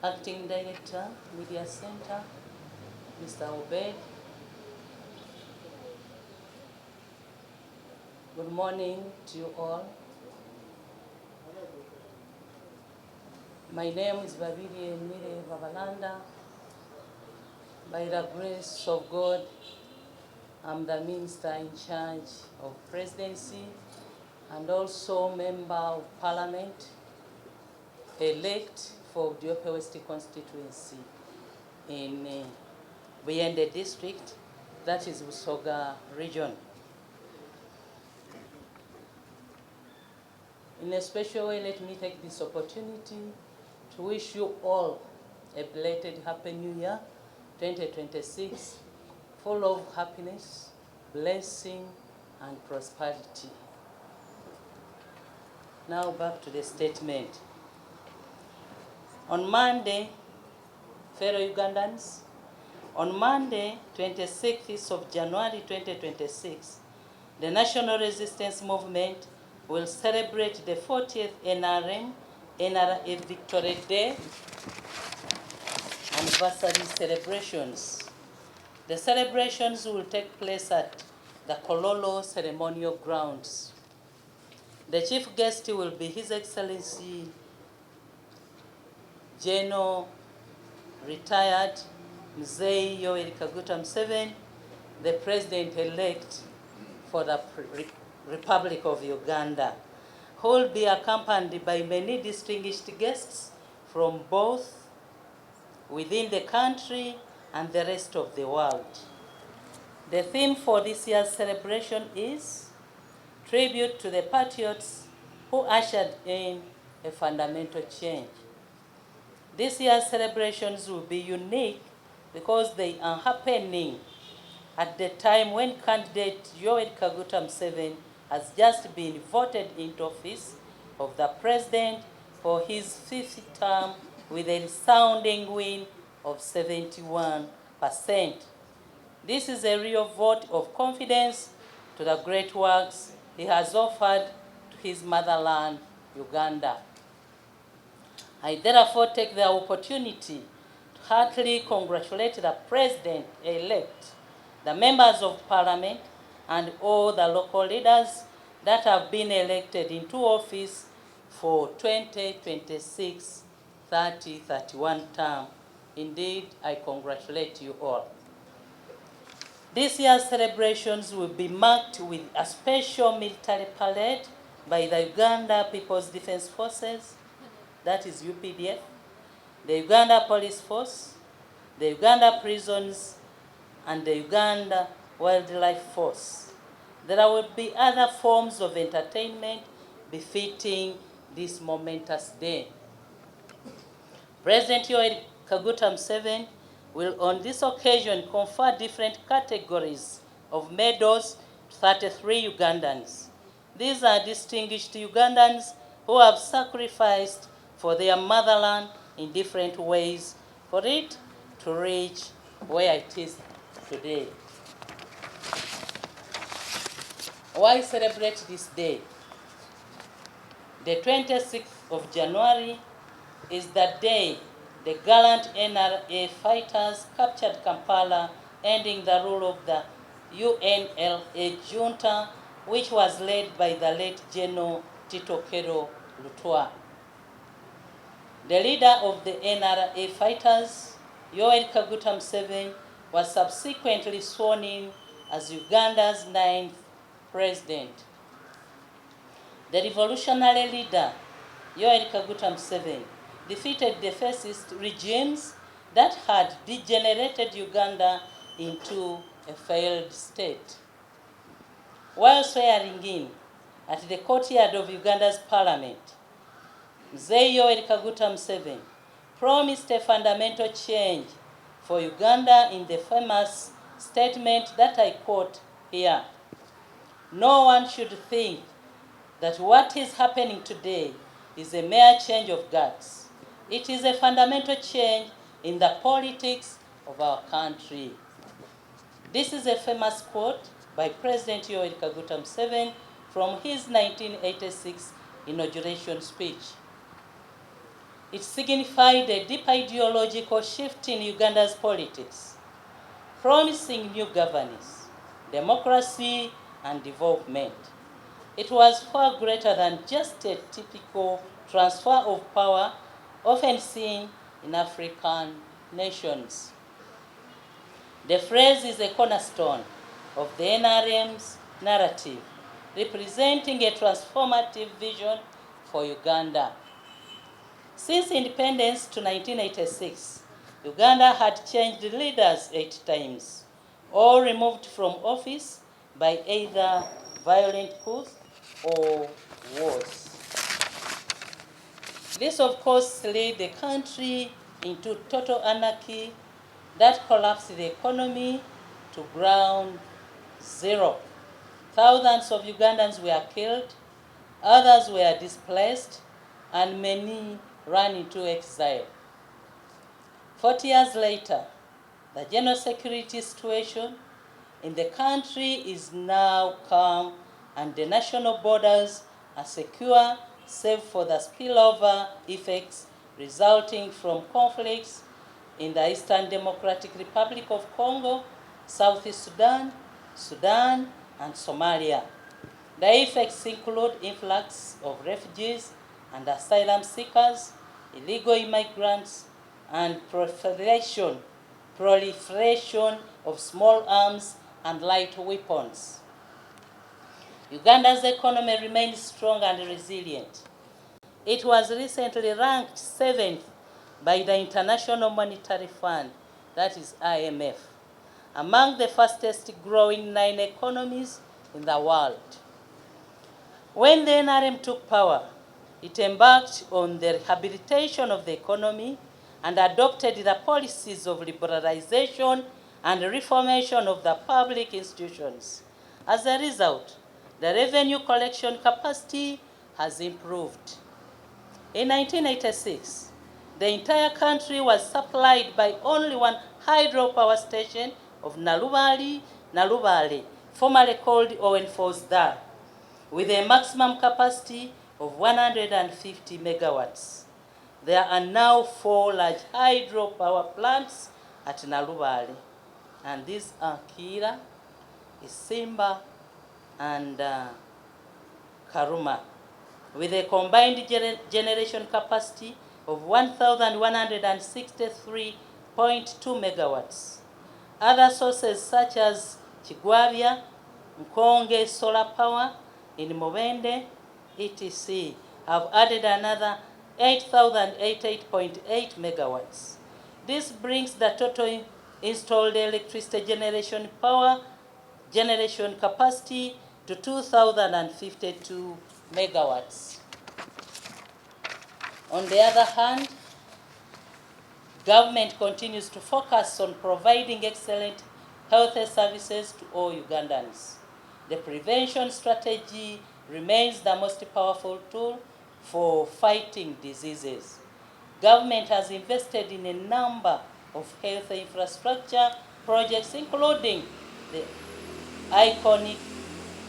Acting Director, Media Center, Mr. Obotte. Good morning to you all. My name is Babiri Emile Babalanda. By the grace of God, I'm the Minister in charge of Presidency and also Member of Parliament elect for the Upper West constituency in Buyende district, that is Busoga region. In a special way, let me take this opportunity to wish you all a belated Happy New Year 2026, full of happiness, blessing, and prosperity. Now back to the statement. On Monday, fellow Ugandans, on Monday, 26th of January 2026, the National Resistance Movement will celebrate the 40th NRA Victory Day anniversary celebrations. The celebrations will take place at the Kololo ceremonial grounds. The chief guest will be His Excellency General Retired Mzee Yoweri Kaguta Museveni, the President-elect for the Republic of Uganda, who will be accompanied by many distinguished guests from both within the country and the rest of the world. The theme for this year's celebration is Tribute to the Patriots who ushered in a fundamental change. This year's celebrations will be unique because they are happening at the time when candidate Yoweri Kaguta Museveni has just been voted into office of the President for his 5th term with a resounding win of 71%. This is a real vote of confidence to the great works he has offered to his motherland, Uganda. I therefore take the opportunity to heartily congratulate the President-elect, the members of Parliament, and all the local leaders that have been elected into office for 2026-30-31 term. Indeed, I congratulate you all. This year's celebrations will be marked with a special military parade by the Uganda People's Defense Forces, that is UPDF, the Uganda Police Force, the Uganda Prisons, and the Uganda Wildlife Force. There will be other forms of entertainment befitting this momentous day. President Yoweri Kaguta Museveni will on this occasion confer different categories of medals to 33 Ugandans. These are distinguished Ugandans who have sacrificed for their motherland in different ways for it to reach where it is today. Why celebrate this day? The 26th of January is the day the gallant NRA fighters captured Kampala, ending the rule of the UNLA junta, which was led by the late General Titto Okello Lutwa. The leader of the NRA fighters, Yoweri Kaguta Museveni, was subsequently sworn in as Uganda's 9th president. The revolutionary leader, Yoweri Kaguta Museveni, defeated the fascist regimes that had degenerated Uganda into a failed state. While swearing in at the courtyard of Uganda's parliament, Mzee Yoweri Kaguta Museveni promised a fundamental change for Uganda in the famous statement that I quote here. No one should think that what is happening today is a mere change of guards. It is a fundamental change in the politics of our country. This is a famous quote by President Yoweri Kaguta Museveni from his 1986 inauguration speech. It signified a deep ideological shift in Uganda's politics, promising new governance, democracy, and development. It was far greater than just a typical transfer of power often seen in African nations. The phrase is a cornerstone of the NRM's narrative, representing a transformative vision for Uganda. Since independence to 1986, Uganda had changed leaders 8 times, all removed from office by either violent coups or wars. This, of course, led the country into total anarchy that collapsed the economy to ground zero. Thousands of Ugandans were killed, others were displaced, and many ran into exile. 40 years later, the general security situation in the country is now calm and the national borders are secure save for the spillover effects resulting from conflicts in the Eastern Democratic Republic of Congo, South Sudan, Sudan, and Somalia. The effects include influx of refugees and asylum seekers, illegal immigrants, and proliferation of small arms and light weapons. Uganda's economy remains strong and resilient. It was recently ranked 7th by the International Monetary Fund, that is IMF, among the fastest growing 9 economies in the world. When the NRM took power, it embarked on the rehabilitation of the economy and adopted the policies of liberalization and reformation of the public institutions. As a result, the revenue collection capacity has improved. In 1986, the entire country was supplied by only one hydropower station of Nalubale, formerly called Owen Falls Dam, with a maximum capacity of 150 megawatts. There are now 4 large hydropower plants at Nalubale, and these are Kira, Isimba, and Karuma, with a combined generation capacity of 1,163.2 megawatts. Other sources such as Kigwabya, Mkonge solar power in Mubende, etc., have added another 8,088.8 megawatts. This brings the total installed electricity generation capacity to 2,052 megawatts. On the other hand, government continues to focus on providing excellent health services to all Ugandans. The prevention strategy remains the most powerful tool for fighting diseases. Government has invested in a number of health infrastructure projects, including the iconic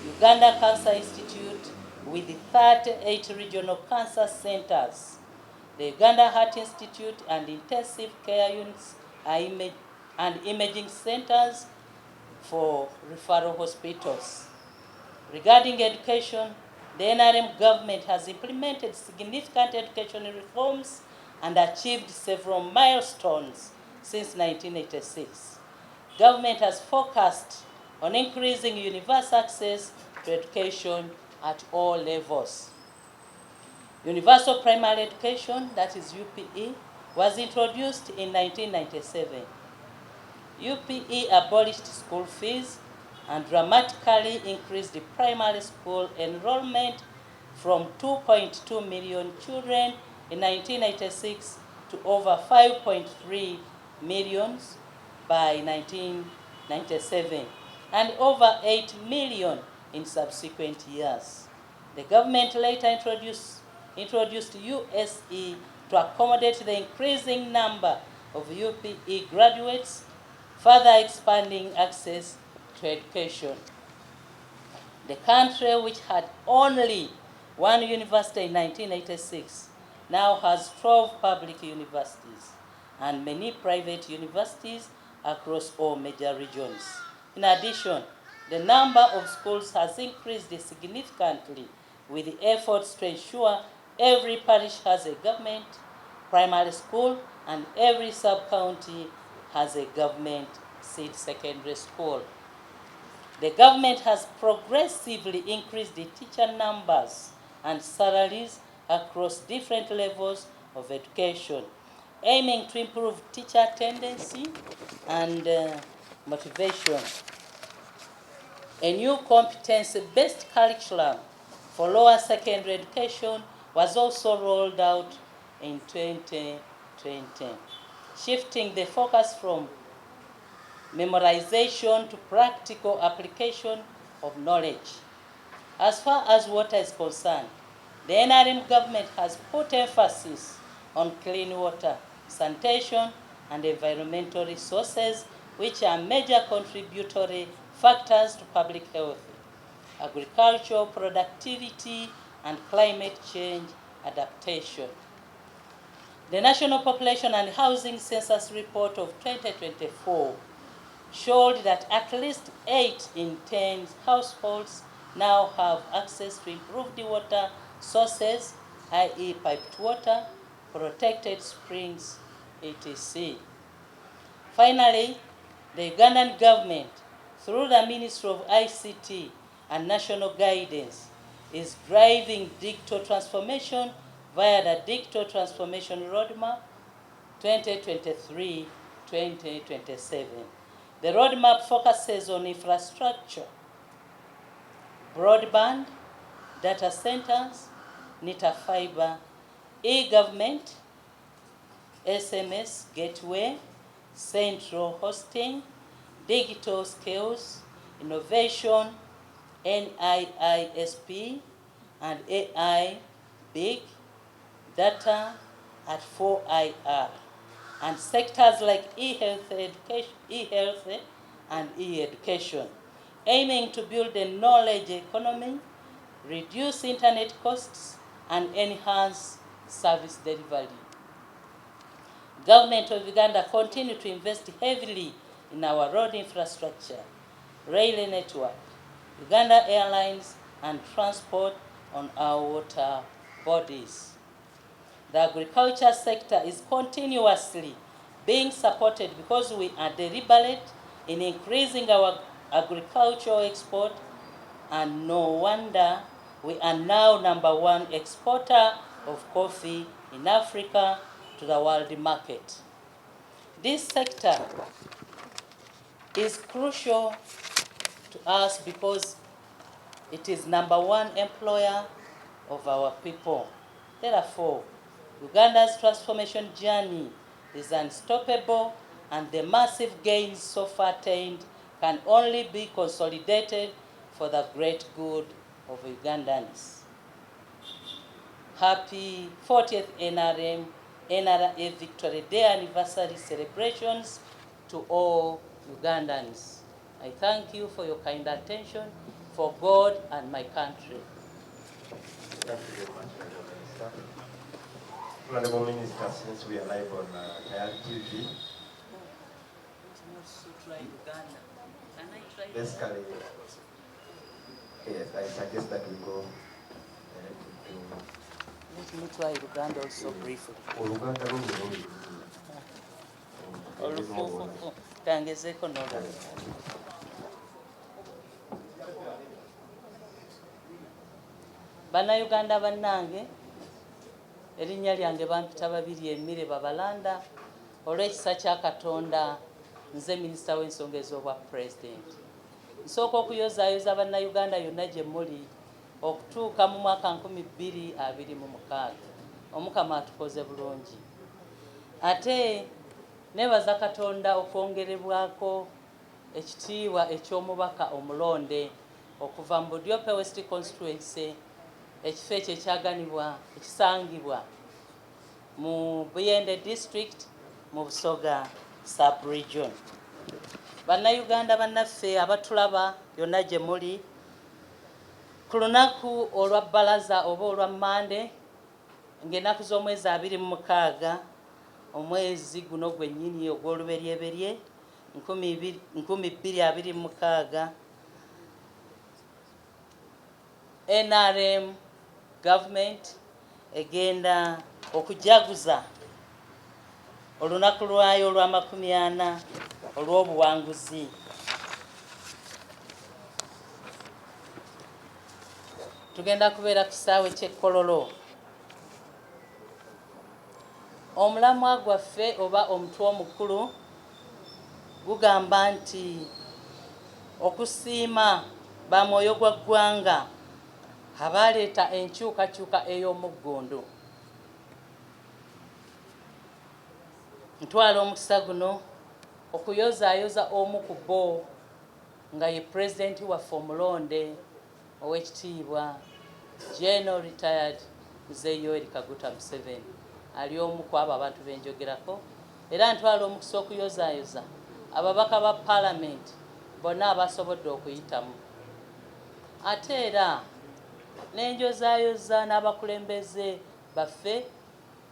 Uganda Cancer Institute with 38 regional cancer centers, the Uganda Heart Institute and intensive care units and imaging centers for referral hospitals. Regarding education, the NRM government has implemented significant education reforms and achieved several milestones since 1986. Government has focused on increasing universal access to education at all levels. Universal primary education, that is UPE, was introduced in 1997. UPE abolished school fees and dramatically increased the primary school enrollment from 2.2 million children in 1996 to over 5.3 million by 1997 and over 8 million in subsequent years. The government later introduced USE to accommodate the increasing number of UPE graduates, further expanding access to education. The country, which had only one university in 1986, now has 12 public universities and many private universities across all major regions. In addition, the number of schools has increased significantly with the efforts to ensure every parish has a government primary school and every sub-county has a government seed secondary school. The government has progressively increased the teacher numbers and salaries across different levels of education, aiming to improve teacher tendency and motivation. A new competence-based curriculum for lower secondary education was also rolled out in 2020, shifting the focus from memorization to practical application of knowledge. As far as water is concerned, the NRM government has put emphasis on clean water, sanitation, and environmental resources, which are major contributory factors to public health, agricultural productivity, and climate change adaptation. The National Population and Housing Census Report of 2024 showed that at least 8 in 10 households now have access to improved water sources, i.e. piped water, protected springs, etc. Finally, the Ugandan government, through the Ministry of ICT and National Guidance, is driving digital transformation via the Digital Transformation Roadmap 2023-2027. The roadmap focuses on infrastructure, broadband, data centers, NITA fiber, e-government, SMS gateway, central hosting, digital skills, innovation, NIISP, and AI, big data at 4IR, and sectors like e-health and e-education, aiming to build a knowledge economy, reduce internet costs, and enhance service delivery. Government of Uganda continue to invest heavily in our road infrastructure, rail network, Uganda Airlines, and transport on our water bodies. The agriculture sector is continuously being supported because we are deliberate in increasing our agricultural export, and no wonder we are now #1 exporter of coffee in Africa to the world market. This sector is crucial to us because it is #1 employer of our people. Therefore, Uganda's transformation journey is unstoppable, and the massive gains so far attained can only be consolidated for the great good of Ugandans. Happy 40th NRA Victory Day anniversary celebrations to all Ugandans. I thank you for your kind attention, for God and my country. Thank you very much, Minister. Honorable Minister, since we are live on Tayari TV, basically, yes, I suggest that we go Let me try Uganda also briefly. Uganda Tangezeko n'olulala. Bannayuganda bannange, erinnya lyange bampita Babirye Emmere Babalanda, olw'ekisa kya Katonda, nze minisita w'ensonga ez'obwa pulezidenti. Nsooka okuyozaayoza bannayuganda yonna gye muli okutuuka mu mwaka 2026. Omukama atukoze bulungi. Ate nebaza Katonda okwongerebwako ekitiibwa eky'omubaka omulonde okuva mu Budyope West Constituency, ekifo ekyo ekisangibwa mu Buyende District mu Busoga Sub-Region. Bannayuganda bannaffe abatulaba yonna gye muli, ku lunaku olwa bbalaza oba olwa Mande ng'ennaku z'omwezi 26 omwezi guno gwennyini ogw'oluberyeberye 2026 NRM gavumenti egenda okujaguza olunaku lwayo olwa 40 olw'obuwanguzi. Tugenda kubeera ku kisaawe ky'e Kololo. Omulamwa gwaffe oba omutwe omukulu gugamba nti okusiima bamwoyo gwa ggwanga abaaleeta enkyukakyuka ey'omuggundu. Ntwala omukisa guno okuyozaayoza omu ku bo nga ye pulezidenti waffe omulonde ow'ekitiibwa General Retired Mzee Yoweri Kaguta Museveni ali omu ku abo abantu benjogerako, era ntwala omukisa okuyozaayoza ababaka ba paalamenti bonna abasobodde okuyitamu, ate era n'enjozaayoza n'abakulembeze baffe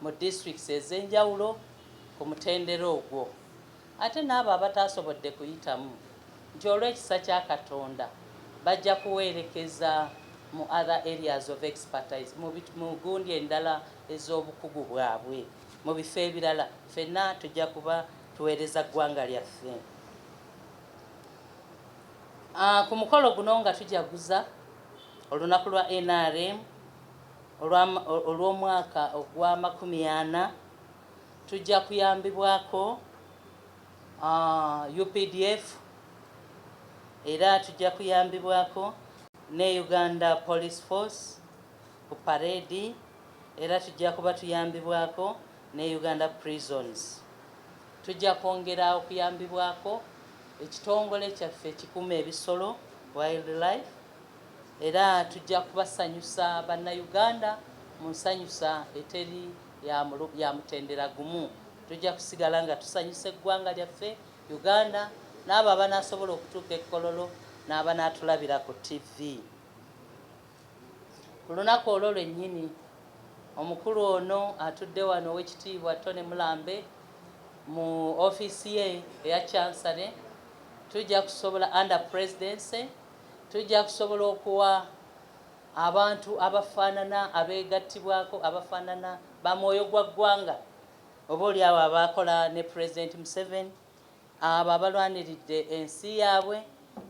mu districts ez'enjawulo ku mutendera ogwo, ate n'abo abataasobodde kuyitamu nti olw'ekisa kya Katonda bajja kuweerekeza mu other areas of expertise mu gundi endala ez'obukugu bwabwe mu bifo ebirala. Ffenna tujja kuba tuweereza ggwanga lyaffe. Ku mukolo guno nga tujaguza olunaku lwa NRM olw'omwaka ogwa 40 tujja kuyambibwako UPDF era tujja kuyambibwako ne Uganda Police Force ku parade, era tujja kuba tuyambibwako ne Uganda Prisons. Tujja kwongera okuyambibwako ekitongole kyaffe ekikuuma ebisolo wildlife, era tujja kubasanyusa bannayuganda mu nsanyusa eteri ya mutendera gumu. Tujja kusigala nga tusanyusa eggwanga lyaffe Uganda n'abo abanaasobola okutuuka e Kololo n'abanaatulabira ku TV. Ku lunaku olwo lwennyini omukulu ono atudde wano ow'ekitiibwa Tony Mulambe mu ofiisi ye eya Chancellor, tujja kusobola under presidency, tujja kusobola okuwa abantu abafaanana abeegattibwako abafaanana bamwoyo gwa ggwanga oba oli awo abaakola ne President Museveni, abo abalwaniridde ensi yaabwe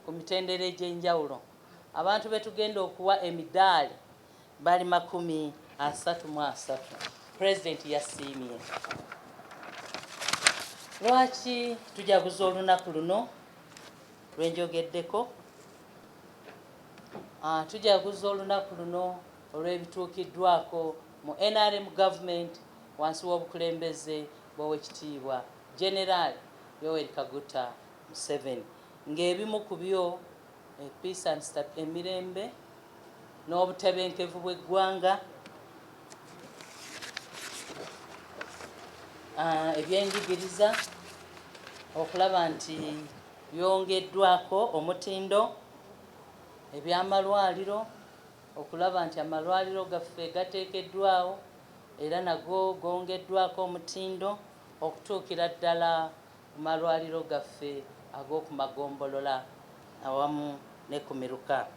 ku mitendera egy'enjawulo. Abantu be tugenda okuwa emidaali bali 33. President yasiimye. Lwaki tujaguza olunaku luno lwenjogeddeko? Tujaguza olunaku luno olw'ebituukiddwako mu NRM gavumenti wansi w'obukulembeze bw'owekitiibwa General Yoweri Kaguta Museveni, ng'ebimu ku byo peace and emirembe n'obutebenkevu bw'eggwanga, ebyenjigiriza, okulaba nti byongeddwako omutindo, ebyamalwaliro, okulaba nti amalwaliro gaffe gateekeddwawo era nago gongeddwako omutindo okutuukira ddala ku malwaliro gaffe ag'oku magombolola awamu ne ku miruka.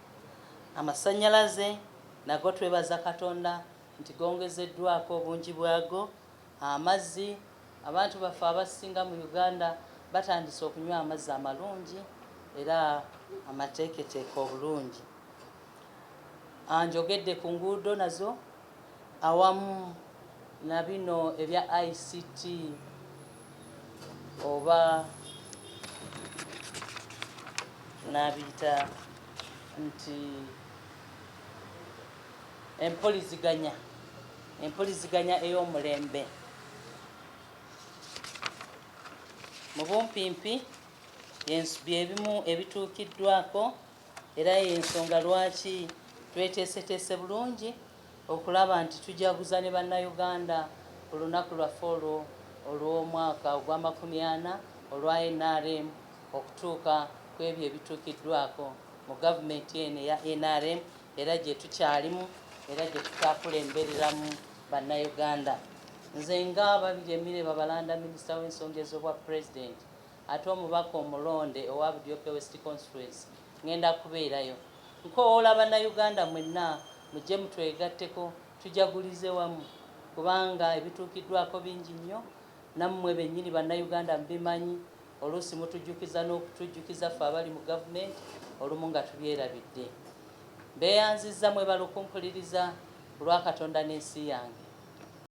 Amasannyalaze nago twebaza Katonda nti gongezeddwako obungi bwago. Amazzi, abantu baffe abasinga mu Uganda batandise okunywa amazzi amalungi era amateeketeeke obulungi. Njogedde ku nguudo nazo awamu na bino ebya ICT oba nabiyita nti empuliziganya ey'omulembe. Mu bumpimpi byebimu ebituukiddwako era y'ensonga lwaki tweteeseteese bulungi okulaba nti tujaguza ne bannayuganda ku lunaku lwaffe olwo olw'omwaka ogwa 40 olwa NRM okutuuka ku ebyo ebituukiddwako mu gavumenti eno eya NRM era gye tukyalimu era gye tukyakulembereramu bannayuganda. Nze nga Babirye Emile Babalanda minisita w'ensonga ez'obwa president ate omubaka omulonde owa Budyope West Constituency ngenda kubeerayo. Nkoola bannayuganda mwenna mujje mutwegatteko tujagulize wamu kubanga ebituukiddwako bingi nnyo nammwe bennyini bannayuganda mbimanyi oluusi mutujjukiza n'okutujjukiza ffe abali mu gavumenti olumu nga tubyerabidde. Mbeeyanzizza mwebala okumpuliriza ku lwa Katonda n'ensi yange.